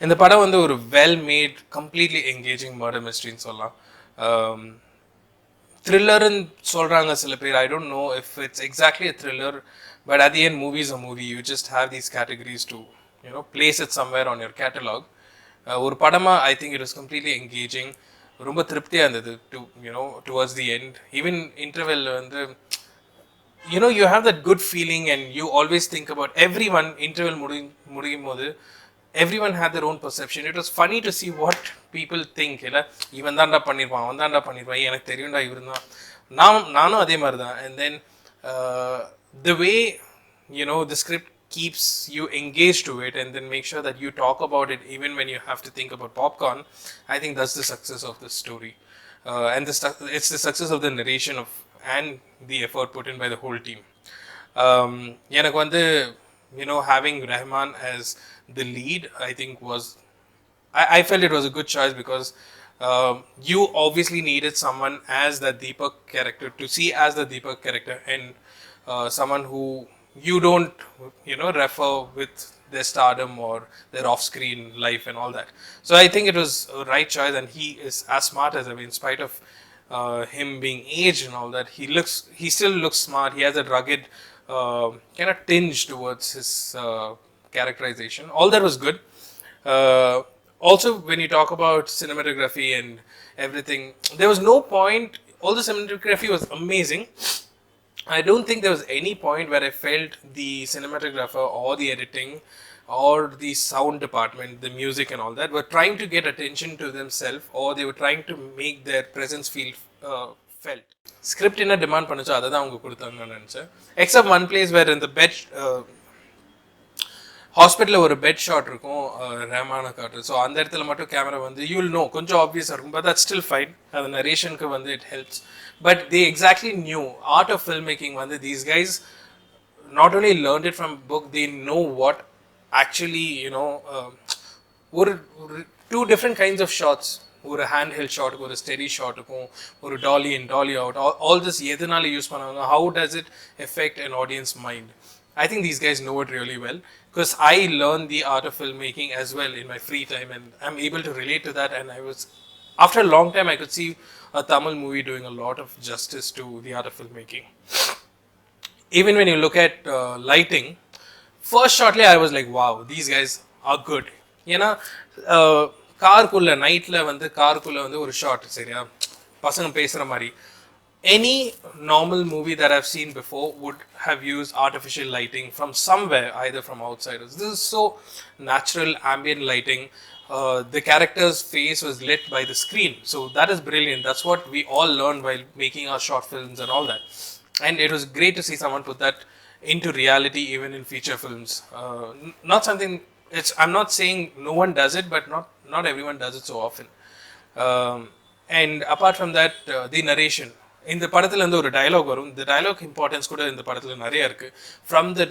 இந்த படம் வந்து ஒரு well made completely engaging murder மிஸ்ட்ரின்னு சொல்லலாம். த்ரில்லர்னு சொல்கிறாங்க சில பேர். I don't know if it's exactly a thriller, but at the end movie is a movie. You just have these categories to place it somewhere on your catalogue. ஒரு படமாக I think it was completely engaging. ரொம்ப திருப்தியாக இருந்தது towards the end. Even interval வந்து you have that good feeling and you always think about everyone. Interval முடியும் போது everyone had their own perception. It was funny to see what people think. இல்ல இவன் தான்டா பண்ணிருப்பான், அவன் தான்டா பண்ணிருப்பான், எனக்கு தெரியும்டா இவன் தான், நானும் அதே மாதிரி தான். And then the way the script keeps you engaged to it and then make sure that you talk about it even when you have to think about popcorn. I think that's the success of this story. And it's the success of the narration and the effort put in by the whole team. எனக்கு வந்து having Rahman as the lead, I think I felt it was a good choice because you obviously needed someone as the Deepak character to see as the Deepak character, and someone who you don't refer with their stardom or their off-screen life and all that. So I think it was a right choice, and he is as smart as ever. In spite of him being aged and all that, he still looks smart. He has a rugged kind of tinge towards his characterization. All that was good. Also, when you talk about cinematography and everything, there was no point. All the cinematography was amazing. I don't think there was any point where I felt the cinematographer or the editing or the sound department, the music and all that, were trying to get attention to themselves, or they were trying to make their presence feel felt. Script என்ன demand பண்ணுச்சோ அதை தான் அவங்க கொடுத்தாங்கன்னு நினச்சேன். Except one place where in the bed ஹாஸ்பிட்டலில் ஒரு bed shot இருக்கும், ரேமான காட்டு. ஸோ அந்த இடத்துல மட்டும் கேமரா வந்து யூல் நோ கொஞ்சம் ஆப்வியஸாக இருக்கும், பட் தட் ஸ்டில் ஃபைன். அது நரேஷனுக்கு வந்து it helps. But they exactly knew art of film making. வந்து these guys not only learn it from book, they know what actually ஒரு two different kinds of shots. ஒரு hand held ஷாட்டுக்கு ஒரு steady ஷாட்டுக்கும் ஒரு dolly in dolly out, all this எதனால use பண்ணுவாங்க, how does it affect an audience mind. I think these guys know it really well because I learned the art of filmmaking as well in my free time, and I'm able to relate to that. And after a long time, I could see a Tamil movie doing a lot of justice to the art of filmmaking. Even when you look at lighting, first shortly I was like, wow, these guys are good. ஏன்னா காருக்குள்ள நைட்டில் வந்து காருக்குள்ளே வந்து ஒரு shot, சரியா, பசங்க பேசுகிற மாதிரி. Any normal movie that I've seen before would have used artificial lighting from somewhere, either from outsiders. This is so natural ambient lighting. The character's face was lit by the screen. So that is brilliant. That's what we all learned while making our short films and all that. And it was great to see someone put that into reality, even in feature films. Not something, I'm not saying no one does it, but not everyone does it so often. And apart from that, the narration. இந்த படத்தில் வந்து ஒரு dialogue வரும். இந்த dialogue importance கூட இந்த படத்தில் நிறைய இருக்குது. From the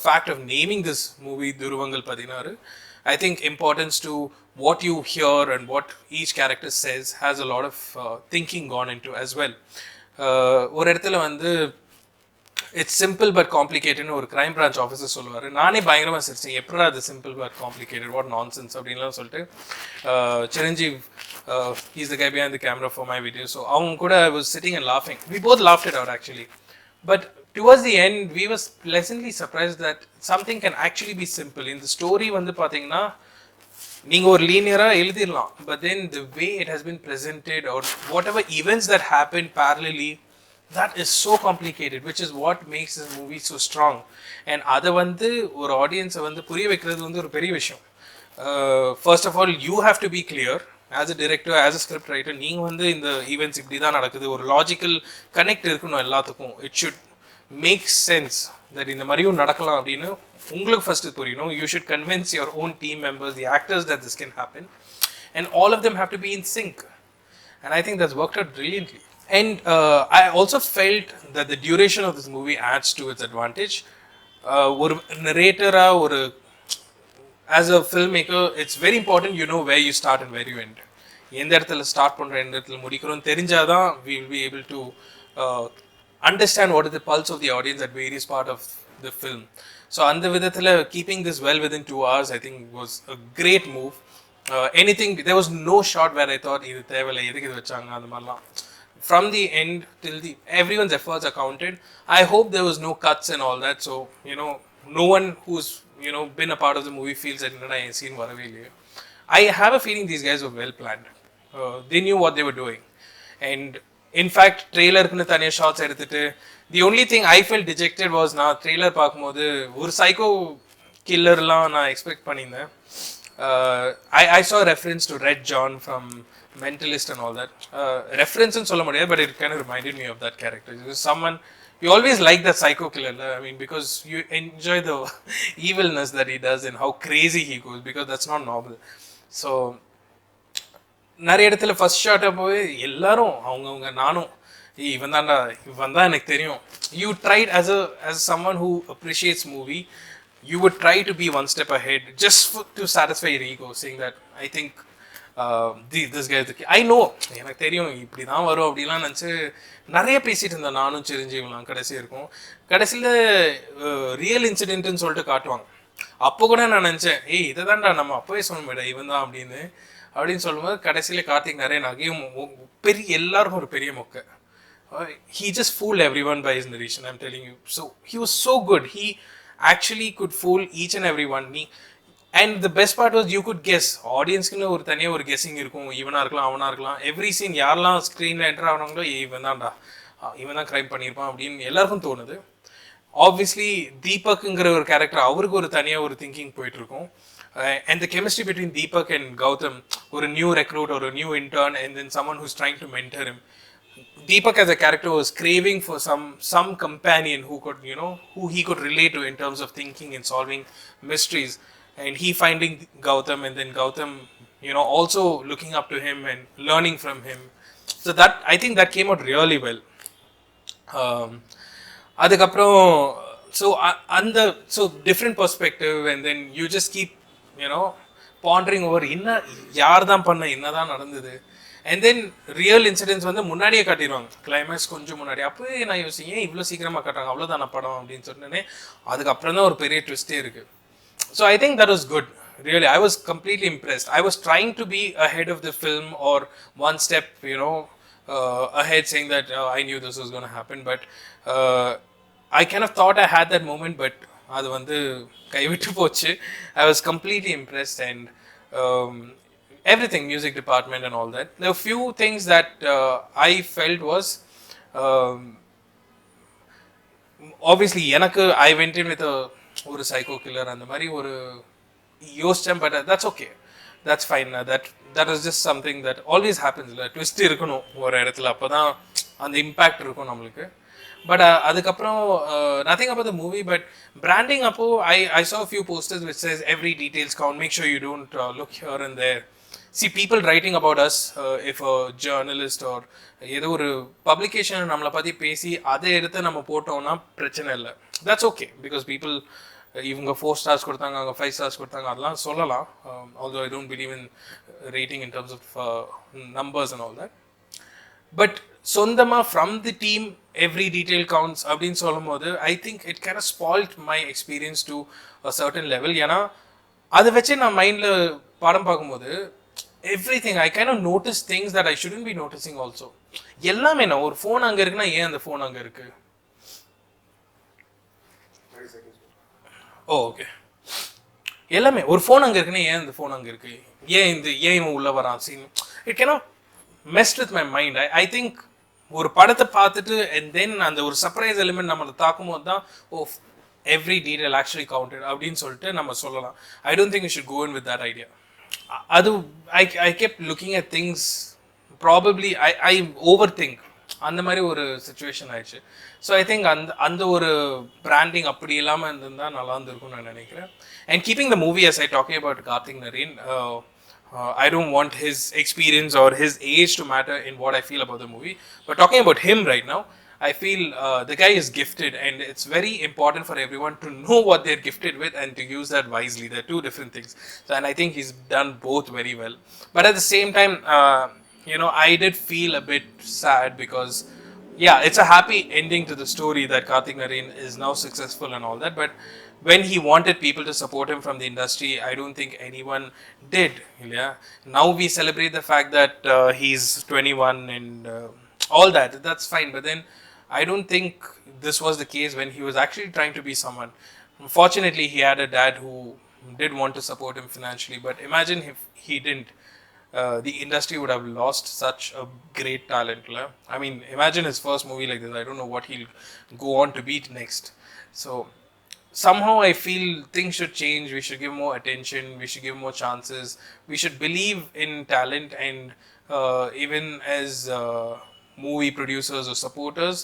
fact of naming this movie Dhuruvangal 16, I think importance to what you hear and what each character says has a lot of thinking gone into as well. ஒரு இடத்துல வந்து இட்ஸ் சிம்பிள் பட் காம்ப்ளிகேட்டட்னு ஒரு crime branch officer சொல்லுவார். நானே பயங்கரமாக சிரிச்சேன், எப்படா அது simple but complicated, what nonsense அப்படின்லாம் சொல்லிட்டு. Chiranjeevi, he's the guy behind the camera for my video, so அவங்க கூட I was sitting and laughing. We both laughed it out actually. But towards the end, we was pleasantly surprised that something can actually be simple. In the story வந்து பார்த்தீங்கன்னா நீங்கள் ஒரு லீனியராக எழுதிடலாம், but then the way it has been presented or whatever events that happen parallelly, that is so complicated, which is what makes this movie so strong. And அதை வந்து ஒரு ஆடியன்ஸை வந்து புரிய வைக்கிறது வந்து ஒரு பெரிய விஷயம். First of all, you have to be clear as a director, as a script writer. நீங்கள் வந்து இந்த ஈவெண்ட்ஸ் இப்படி தான் நடக்குது, ஒரு லாஜிக்கல் கனெக்ட் இருக்கணும் எல்லாத்துக்கும். It should make sense that இந்த மாதிரியும் நடக்கலாம் அப்படின்னு உங்களுக்கு ஃபஸ்ட்டு புரியணும். You should convince your own team members, the actors, that this can happen, and all of them have to be in sync. And I think that's worked out brilliantly. And I also felt that the duration of this movie adds to its advantage. ஒரு narrator-ஆ, ஒரு as a filmmaker, it's very important you know where you start and where you end. எந்த இடத்துல start பண்ணுறோம், எந்த இடத்துல முடிக்கிறோம் தெரிஞ்சாதான் we will be able to understand what is the pulse of the audience at various part of the film. So அந்த விதத்துல keeping this well within 2 hours I think was a great move. Anything, there was no shot where I thought இது தேவையில்லை எதுக்கு இது வச்சாங்க அந்த மாதிரிலாம். From the end till the everyone's efforts are counted. I hope there was no cuts and all that, so no one who's been a part of the movie feels that I ain't seen வரவே இல்லையே. I have a feeling these guys were well planned. They knew what they were doing, and in fact trailer-க்குன்னு தனியா shots எடுத்துட்டு the only thing I felt dejected was நான் trailer பார்க்கும்போது ஒரு psycho கில்லர்லாம் நான் expect பண்ணியிருந்தேன். I saw a reference to Red John from Mentalist and all that. Reference in சொல்ல முடியாது, but it kind of reminded me of that character. It was someone you always like that psycho killer. I mean, because you enjoy the evilness that he does and how crazy he goes, because that's not normal. So நிறைய இடத்துல first ஷாட்டை போய் எல்லாரும் அவங்கவுங்க நானும் இவன் தான் எனக்கு தெரியும். You tried as someone who appreciates movie, you would try to be one step ahead just to satisfy your ego, saying that I think this guy I know எனக்கு தெரியும் இப்படி தான் வரும் அப்படிலாம் நினச்சி நிறைய பேசிட்டு இருந்தேன் நானும் சிரஞ்சீவிலாம். கடைசியில் ரியல் இன்சிடென்ட்னு சொல்லிட்டு காட்டுவாங்க. அப்போ கூட நான் நினச்சேன் இதை தான்டா நம்ம அப்போவே சொல்ல முடியாது இவன் தான் அப்படின்னு சொல்லும்போது கடைசியில் கார்த்திக் நரேன் ஆகியும் எல்லாருக்கும் ஒரு பெரிய மொக்கை. He just fooled everyone by his narration, I'm telling you. So he was so good. He actually could fool each and everyone. And the best part was you could guess. Audience-க்குன்னு ஒரு தனியா ஒரு guessing இருக்கும். இவனா இருக்கலாம் அவனா இருக்கலாம். Every scene யாரெல்லாம் ஸ்க்ரீன்ல என்டர் ஆகுறாங்களோ இவன் தான் கிரைம் பண்ணியிருப்பான் அப்படின்னு எல்லாருக்கும் தோணுது. Obviously தீபக்ங்கிற ஒரு கேரக்டர் அவருக்கு ஒரு தனியா ஒரு திங்கிங் போயிட்டு இருக்கும். And the chemistry between Deepak and Gautam, or a new recruit or a new intern, and then someone who's trying to mentor him. Deepak as a character was craving for some companion who could, who he could relate to in terms of thinking and solving mysteries. And he finding Gautam, and then Gautam, also looking up to him and learning from him. So that, I think that came out really well. Adukaprom, so different perspective, and then you just keep, pondering over யார் தான் பண்ண என்னதான் நடந்தது. And then real incidents வந்து முன்னாடியே காட்டிடுவாங்க, climax கொஞ்சம் முன்னாடி. அப்போ நான் யோசிச்சேன் இவ்வளோ சீக்கிரமாக காட்டுறாங்க அவ்வளோதான படம் அப்படின்னு சொன்னேனே. அதுக்கப்புறம் தான் ஒரு பெரிய ட்விஸ்டே இருக்குது. So I think that was good. Really, I was completely impressed. I was trying to be ahead of the film or one step, ahead, saying that I knew this was going to happen. But I kind of thought I had that moment, but அது வந்து கைவிட்டு போச்சு. I was completely impressed, and everything, music department and all that. There were few things that I felt was obviously எனக்கு I went in with ஒரு psycho killer அந்த மாதிரி ஒரு யோசிச்சேன். But that's okay, that's fine. that was just something that always happens. Twist இருக்கணும் ஒரு இடத்துல, அப்போ தான் அந்த இம்பேக்ட் இருக்கும் நம்மளுக்கு. But அதுக்கப்புறம் nothing about the movie, but branding appo I saw a few posters which says every details count, make sure you don't look here and there. See, people writing about us, if a journalist or ஏதோ ஒரு publication நம்மளை பற்றி பேசி அதை எடுத்து நம்ம போட்டோம்னா பிரச்சனை இல்லை, that's okay, because people இவங்க 4 stars கொடுத்தாங்க அவங்க 5 stars கொடுத்தாங்க அதெல்லாம் சொல்லலாம். Although I don't believe in rating in terms of numbers and all that. But சொந்தமா from the team every detail counts அப்படின்னு சொல்லும் போது I think it kind of spoiled my experience to a certain level. ஏன்னா அதை வச்சு நான் மைண்டில் படம் பார்க்கும்போது everything I kind of notice things that I shouldn't be noticing also. எல்லாமே நான் ஒரு ஃபோன் அங்கே இருக்குன்னா ஏன் அந்த ஃபோன் அங்கே இருக்கு? ஓகே, எல்லாமே ஒரு ஃபோன் அங்கே இருக்குன்னா ஏன் இந்த ஃபோன் அங்கே இருக்கு, ஏன் இவன் உள்ள வரான் scene. It cannot messed with my mind. I think ஒரு படத்தை பார்த்துட்டு and then அந்த ஒரு சர்ப்ரைஸ் எலிமெண்ட் நம்மளை தாக்கும் போது தான் every detail actually counted அப்படின்னு சொல்லிட்டு நம்ம சொல்லலாம். I don't think we should go in with that idea. அது I kept looking at things, probably I overthink, அந்த மாதிரி ஒரு சிச்சுவேஷன் ஆயிடுச்சு. ஸோ ஐ திங்க் அந்த ஒரு பிராண்டிங் அப்படி இல்லாமல் இருந்திருந்தால் நல்லா இருந்திருக்கும்னு நான் நினைக்கிறேன். And keeping the movie as I talking about Karthik Naren, I don't want his experience or his age to matter in what I feel about the movie. But talking about him right now, I feel the guy is gifted, and it's very important for everyone to know what they're gifted with and to use that wisely. They're two different things. So, and I think he's done both very well. But at the same time, I did feel a bit sad because, yeah, it's a happy ending to the story that Karthik Naren is now successful and all that. But when he wanted people to support him from the industry, I don't think anyone did. Yeah, now we celebrate the fact that he's 21 and all that, that's fine, but then I don't think this was the case when he was actually trying to be someone. Fortunately, he had a dad who did want to support him financially, but imagine if he didn't, the industry would have lost such a great talent. I mean, imagine his first movie like this. I don't know what he'll go on to be next. So somehow I feel things should change. We should give more attention. We should give more chances. We should believe in talent, and even as movie producers or supporters,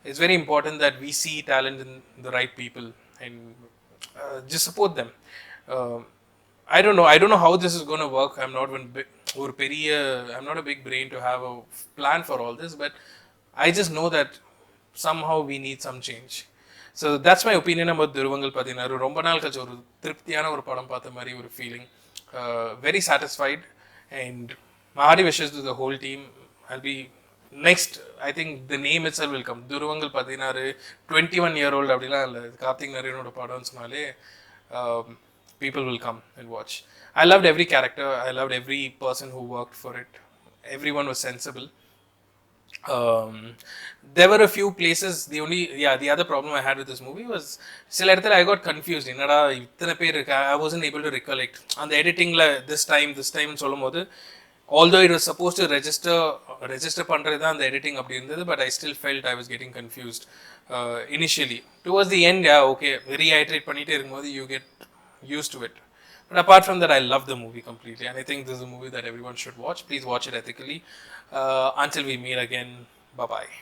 it's very important that we see talent in the right people and just support them. Uh, I don't know. I don't know how this is going to work. I'm not one big, or I'm not a big brain to have a plan for all this, but I just know that somehow we need some change. So that's my opinion about Dhuruvangal Pathinaaru. ரொம்ப நாள் கழிச்சு ஒரு திருப்தியான ஒரு படம் பார்த்த மாதிரி ஒரு feeling. Very satisfied, and my hearty wishes to the whole team. I'll be next. I think the name itself will come. Dhuruvangal Pathinaaru, 21-year-old அப்படிலாம் இல்லை. கார்த்திக் நரேனோட படம்னு சொன்னாலே people will come and watch. I loved every character. I loved every person who worked for it. Everyone was sensible. There were a few places. The other problem I had with this movie was சில இடத்துல I got confused. என்னடா இத்தனை பேர் இருக்கு, I wasn't able to recollect. அந்த எடிட்டிங்ல this time சொல்லும்போது, although it was supposed to register பண்றது தான் அந்த editing அப்படி இருந்தது, but I still felt I was getting confused initially. Towards the end, yeah, okay, reiterate பண்ணிட்டே இருக்கும்போது you get used to it. But apart from that, I love the movie completely, and I think this is a movie that everyone should watch. Please watch it ethically. Until we meet again, bye bye.